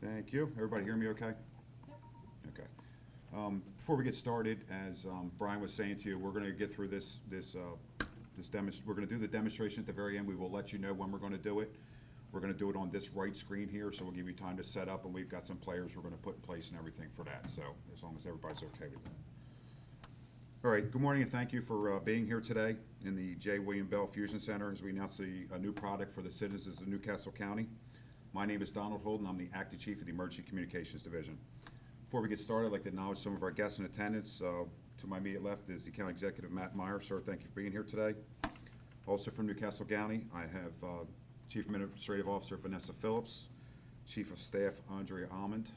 Thank you. Everybody hear me okay? Okay. Before we get started, as Brian was saying to you, we're going to get through we're going to do the demonstration at the very end. We will let you know when we're going to do it. We're going to do it on this right screen here, so we'll give you time to set up, and we've got some players we're going to put in place and everything for that, so as long as everybody's okay with that. All right, good morning and thank you for being here today in the J. William Bell Fusion Center as we announce a new product for the citizens of Newcastle County. My name is Donald Holden. I'm the Acting Chief of the Emergency Communications Division. Before we get started, I'd like to acknowledge some of our guests in attendance. To my immediate left is the County Executive Matt Meyer. Sir, thank you for being here today. Also from Newcastle County, I have Chief Administrative Officer Vanessa Phillips, Chief of Staff Andrea Almond.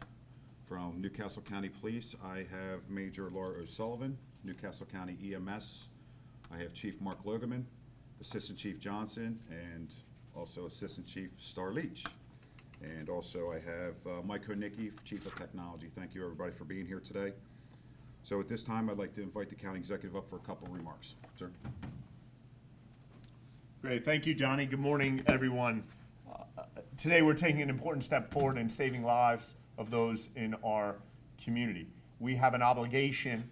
From Newcastle County Police, I have Major Laura O'Sullivan, Newcastle County EMS. I have Chief Mark Logeman, Assistant Chief Johnson, and also Assistant Chief Star Leach. And also I have Mike Honicki, Chief of Technology. Thank you everybody for being here today. So at this time, I'd like to invite the County Executive up for a couple of remarks. Sir. Great, thank you, Johnny. Good morning, everyone. Today we're taking an important step forward in saving lives of those in our community. We have an obligation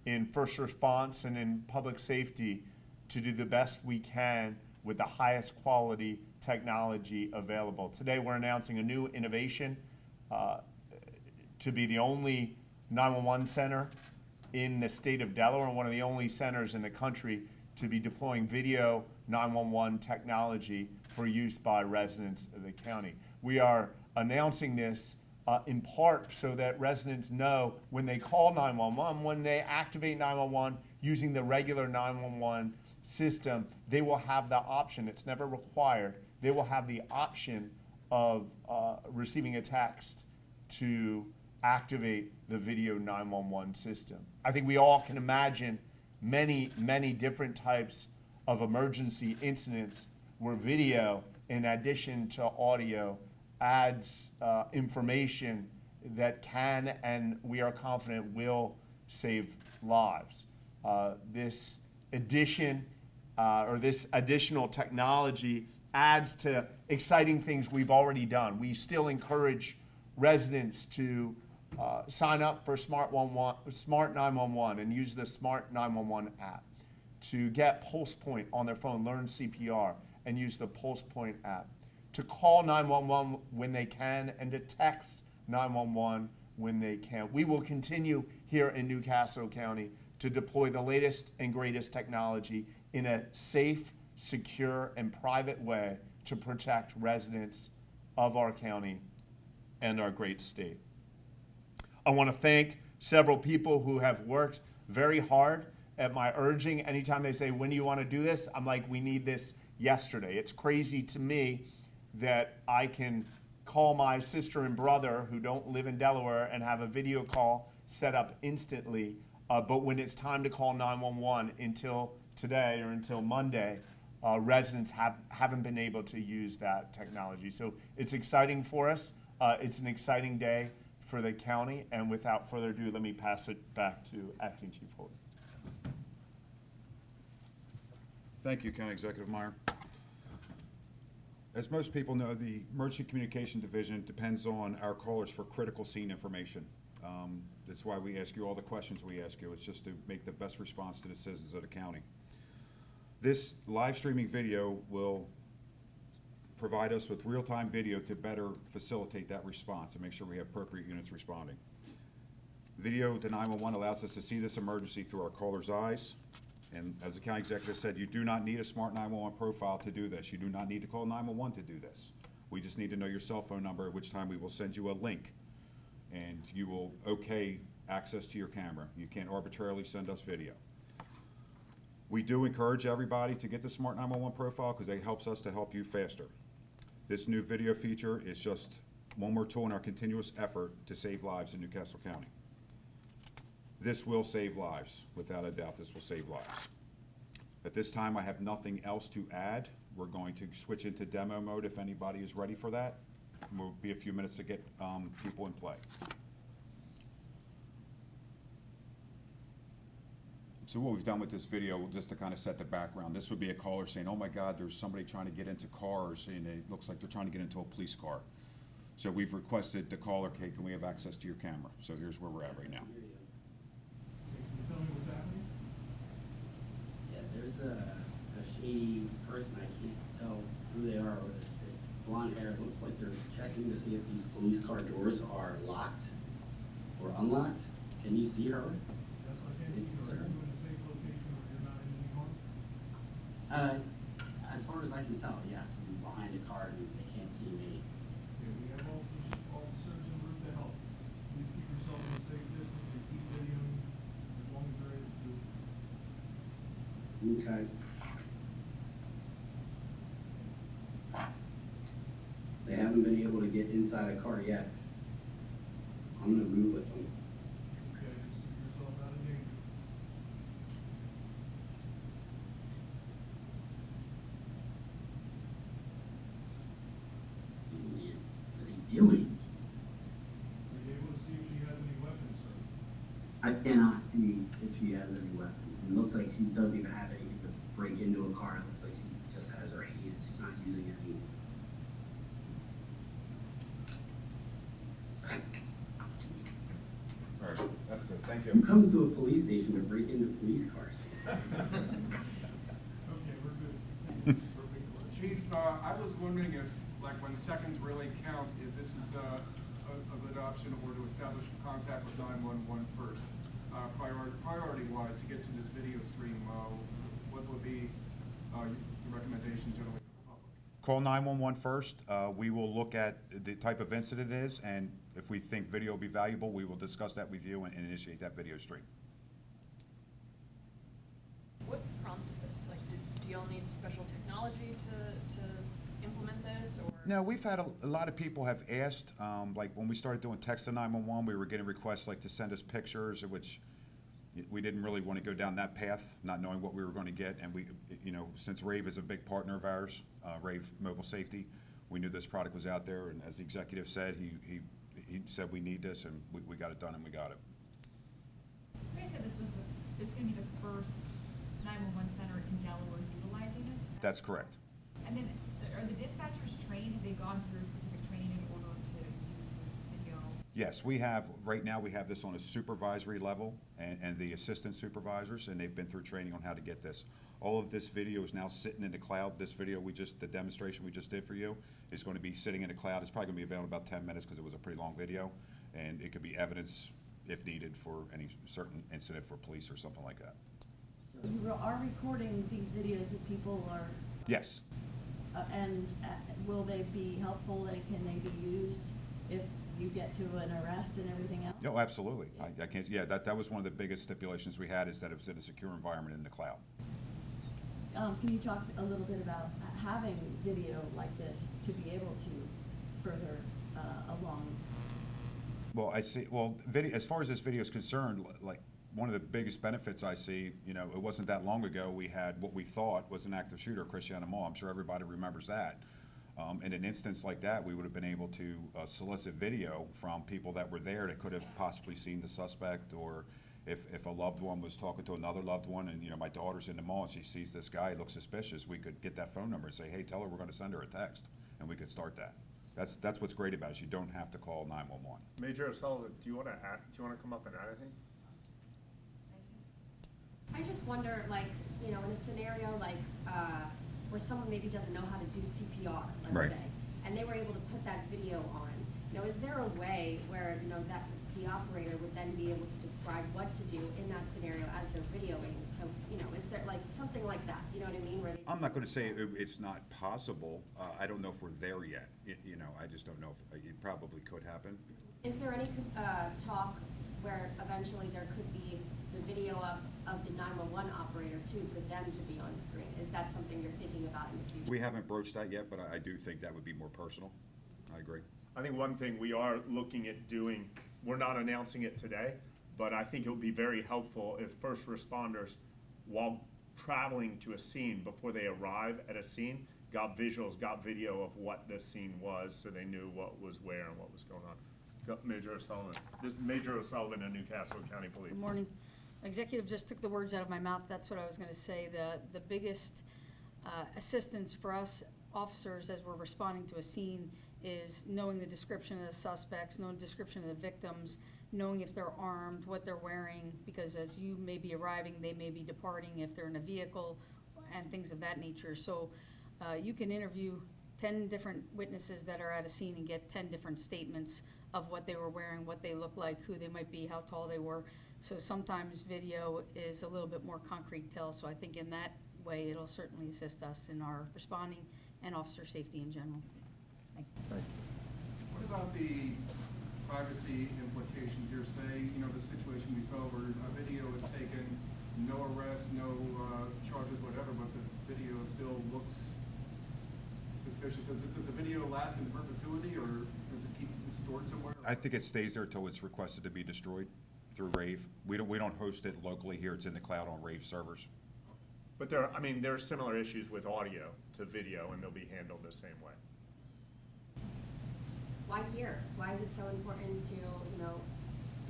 in first response and in public safety to do the best we can with the highest quality technology available. Today we're announcing a new innovation to be the only 911 center in the state of Delaware and one of the only centers in the country to be deploying video 911 technology for use by residents of the county. We are announcing this in part so that residents know when they call 911, when they activate 911 using the regular 911 system, they will have the option, it's never required, they will have the option of receiving a text to activate the video 911 system. I think we all can imagine many, many different types of emergency incidents where video, in addition to audio, adds information that can and we are confident will save lives. This additional technology adds to exciting things we've already done. We still encourage residents to sign up for Smart 911 and use the Smart 911 app, to get Pulse Point on their phone, learn CPR, and use the Pulse Point app, to call 911 when they can, and to text 911 when they can. We will continue here in Newcastle County to deploy the latest and greatest technology in a safe, secure, and private way to protect residents of our county and our great state. I want to thank several people who have worked very hard at my urging. Anytime they say, when do you want to do this? I'm like, we need this yesterday. It's crazy to me that I can call my sister and brother who don't live in Delaware and have a video call set up instantly. But when it's time to call 911 until today or until Monday, residents haven't been able to use that technology. So it's exciting for us. It's an exciting day for the county. And without further ado, let me pass it back to Acting Chief Holden. Thank you, County Executive Meyer. As most people know, the Emergency Communication Division depends on our callers for critical scene information. That's why we ask you all the questions we ask you. It's just to make the best response to the citizens of the county. This live streaming video will provide us with real-time video to better facilitate that response and make sure we have appropriate units responding. Video to 911 allows us to see this emergency through our caller's eyes. And as the county executive said, you do not need a Smart 911 profile to do this. You do not need to call 911 to do this. We just need to know your cell phone number, at which time we will send you a link and you will okay access to your camera. You can't arbitrarily send us video. We do encourage everybody to get the Smart 911 profile because it helps us to help you faster. This new video feature is just one more tool in our continuous effort to save lives in Newcastle County. This will save lives. Without a doubt, this will save lives. At this time, I have nothing else to add. We're going to switch into demo mode if anybody is ready for that. We'll be a few minutes to get people in play. So what we've done with this video, just to kind of set the background, this would be a caller saying, oh my God, there's somebody trying to get into cars and it looks like they're trying to get into a police car. So we've requested the caller, hey, can we have access to your camera? So here's where we're at right now. Can you tell me what's happening? Yeah, there's a shady person, I can't tell who they are, with the blonde hair, it looks like they're checking to see if these police car doors are locked or unlocked. Can you see her? That's what I can't see. Are you in a safe location where you're not in any harm? As far as I can tell, yes, I'm behind a car and they can't see me. Yeah, we have officers en route to help. You keep yourself in a safe distance and keep videoing as long as you're able to. Okay. They haven't been able to get inside a car yet. I'm gonna move with them. Okay, just keep yourself out of danger. What are they doing? Are you able to see if she has any weapons, sir? I cannot see if she has any weapons. It looks like she doesn't even have anything to break into a car. It looks like she just has her hands. She's not using any. All right, that's good, thank Who comes to a police station to break into police cars? Okay, we're good. Chief, I was wondering if, like, when seconds really count, if this is a good option or to establish contact with 911 first. Priority-wise, to get to this video stream, what would be your recommendation generally for the public? Call 911 first. We will look at the type of incident it is, and if we think video will be valuable, we will discuss that with you and initiate that video stream. What prompted this? Like, do y'all need special technology to implement this, or? No, we've had a lot of people have asked, like when we started doing text to 911, we were getting requests like to send us pictures, which we didn't really want to go down that path, not knowing what we were going to get. And we, you know, since Rave is a big partner of ours, Rave Mobile Safety, we knew this product was out there. And as the executive said, he said we need this, and we got it done, and we got it. You guys said this is gonna be the first 911 center in Delaware utilizing this? Is that- That's correct. And then, are the dispatchers trained, have they gone through specific training in order to use this video? Yes, we have, right now we have this on a supervisory level and the assistant supervisors, and they've been through training on how to get this. All of this video is now sitting in the cloud. This video the demonstration we just did for you is going to be sitting in the cloud. It's probably going to be available in about 10 minutes because it was a pretty long video, and it could be evidence if needed for any certain incident for police or something like that. You are recording these videos that people are, Yes. and will they be helpful, and can they be used if you get to an arrest and everything else? No, absolutely. I can't, yeah, that was one of the biggest stipulations we had, is that it was in a secure environment in the cloud. Can you talk a little bit about having video like this to be able to further along? Well, video, as far as this video is concerned, like, one of the biggest benefits I see, you know, it wasn't that long ago, we had what we thought was an active shooter at Christiana Mall. I'm sure everybody remembers that. In an instance like that, we would have been able to solicit video from people that were there that could have possibly seen the suspect, or if a loved one was talking to another loved one, and, you know, my daughter's in the mall and she sees this guy, looks suspicious, we could get that phone number and say, hey, tell her we're gonna send her a text, and we could start that. That's what's great about it, is you don't have to call 911. Major O'Sullivan, do you wanna come up and add anything? I just wonder, like, you know, in a scenario like, where someone maybe doesn't know how to do CPR, Right. let's say, and they were able to put that video on, you know, is there a way where, you know, that the operator would then be able to describe what to do in that scenario as they're videoing to, you know, is there like something like that, you know what I mean, where they. I'm not gonna say it's not possible. I don't know if we're there yet. You know, I just don't know if, it probably could happen. Is there any, talk where eventually there could be the video of the 911 operator too, for them to be on screen? Is that something you're thinking about in the future? We haven't broached that yet, but I do think that would be more personal. I agree. I think one thing we are looking at doing, we're not announcing it today, but I think it would be very helpful if first responders, while traveling to a scene, before they arrive at a scene, got visuals, got video of what the scene was, so they knew what was where and what was going on. Major O'Sullivan. This is Major O'Sullivan in Newcastle County Police. Good morning. Executive just took the words out of my mouth. That's what I was going to say. The biggest assistance for us officers as we're responding to a scene is knowing the description of the suspects, knowing the description of the victims, knowing if they're armed, what they're wearing, because as you may be arriving, they may be departing if they're in a vehicle, and things of that nature. So you can interview 10 different witnesses that are at a scene and get 10 different statements of what they were wearing, what they look like, who they might be, how tall they were. So sometimes video is a little bit more concrete tell, so I think in that way, it'll certainly assist us in our responding and officer safety in general. Thank you. What about the privacy implications here? Say, you know, the situation we saw where a video is taken, no arrest, no charges, whatever, but the video still looks suspicious. Does the video last in perpetuity, or does it keep stored somewhere? I think it stays there till it's requested to be destroyed through Rave. We don't host it locally here, it's in the cloud on Rave servers. But there are similar issues with audio to video, and they'll be handled the same way. Why here? Why is it so important to,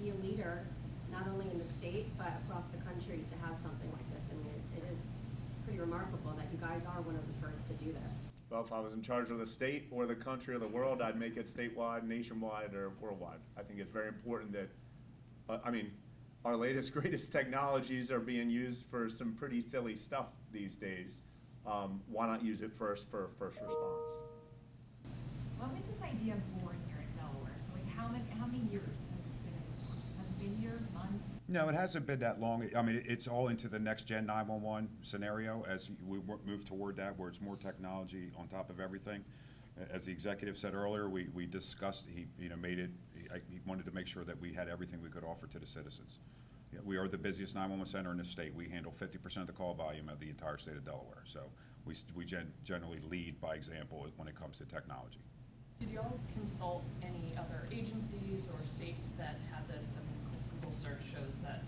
be a leader, not only in the state, but across the country to have something like this? I mean, it is pretty remarkable that you guys are one of the first to do this. Well, if I was in charge of the state or the country or the world, I'd make it statewide, nationwide, or worldwide. I think it's very important that, our latest, greatest technologies are being used for some pretty silly stuff these days. Why not use it first for first response? What was this idea born here in Delaware? So like how many years has this been in the works? Has it been years, months? No, it hasn't been that long. I mean, it's all into the next gen 911 scenario as we move toward that, where it's more technology on top of everything. As the executive said earlier, we discussed, he wanted to make sure that we had everything we could offer to the citizens. Yeah, we are the busiest 911 center in the state. We handle 50% of the call volume of the entire state of Delaware. So we generally lead by example when it comes to technology. Did y'all consult any other agencies or states that have this? I mean, Google search shows that,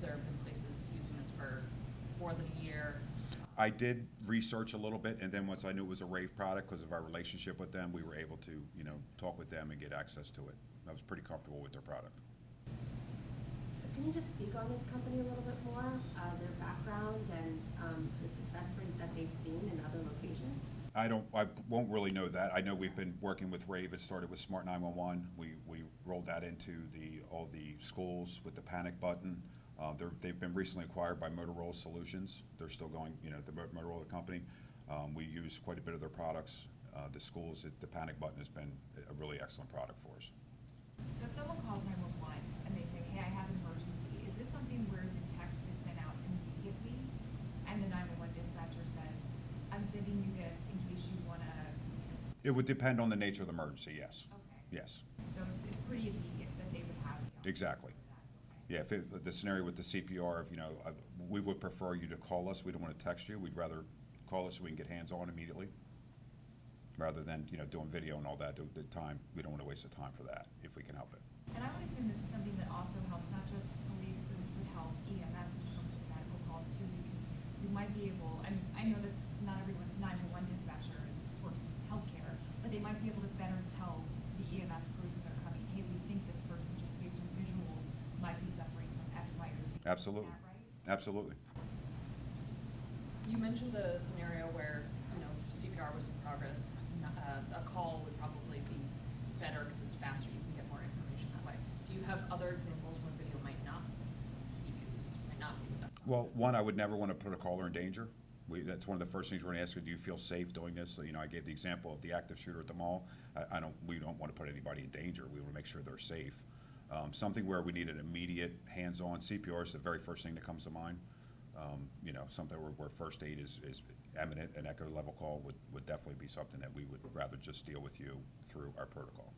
there have been places using this for more than a year. I did research a little bit, and then once I knew it was a Rave product, because of our relationship with them, we were able to, talk with them and get access to it. I was pretty comfortable with their product. So can you just speak on this company a little bit more, their background and the success rate that they've seen in other locations? I won't really know that. I know we've been working with Rave. It started with Smart 911. We rolled that into all the schools with the panic button. They've been recently acquired by Motorola Solutions. They're still going, the Motorola company. We use quite a bit of their products. The schools, the panic button has been a really excellent product for us. So if someone calls 911 and they say, hey, I have an emergency, is this something where the text is sent out immediately and the 911 dispatcher says, I'm sending you this in case you want to? It would depend on the nature of the emergency, yes. Okay. Yes, So it's pretty immediate that they would have the exactly. Yeah, if the scenario with the CPR, we would prefer you to call us. We don't want to text you. We'd rather call us so we can get hands-on immediately, rather than, doing video and all that. The time, we don't want to waste the time for that if we can help it. And I would assume this is something that also helps not just police, but this would help EMS in terms of medical calls too, because we might be able, I know that not everyone, 911 dispatcher works in healthcare, but they might be able to better tell the EMS crews when they're coming, hey, we think this person, just based on visuals, might be suffering from X, Y, or Z. Absolutely. Is that right? Absolutely. You mentioned a scenario where, CPR was in progress. A call would probably be better because it's faster. You can get more information that way. Do you have other examples where video might not be used, might not be the best? Well, one, I would never want to put a caller in danger. That's one of the first things we're going to ask you. Do you feel safe doing this? So, I gave the example of the active shooter at the mall. We don't want to put anybody in danger. We want to make sure they're safe. Something where we need an immediate hands-on CPR is the very first thing that comes to mind. Something where first aid is imminent, an echo level call would definitely be something that we would rather just deal with you through our protocol.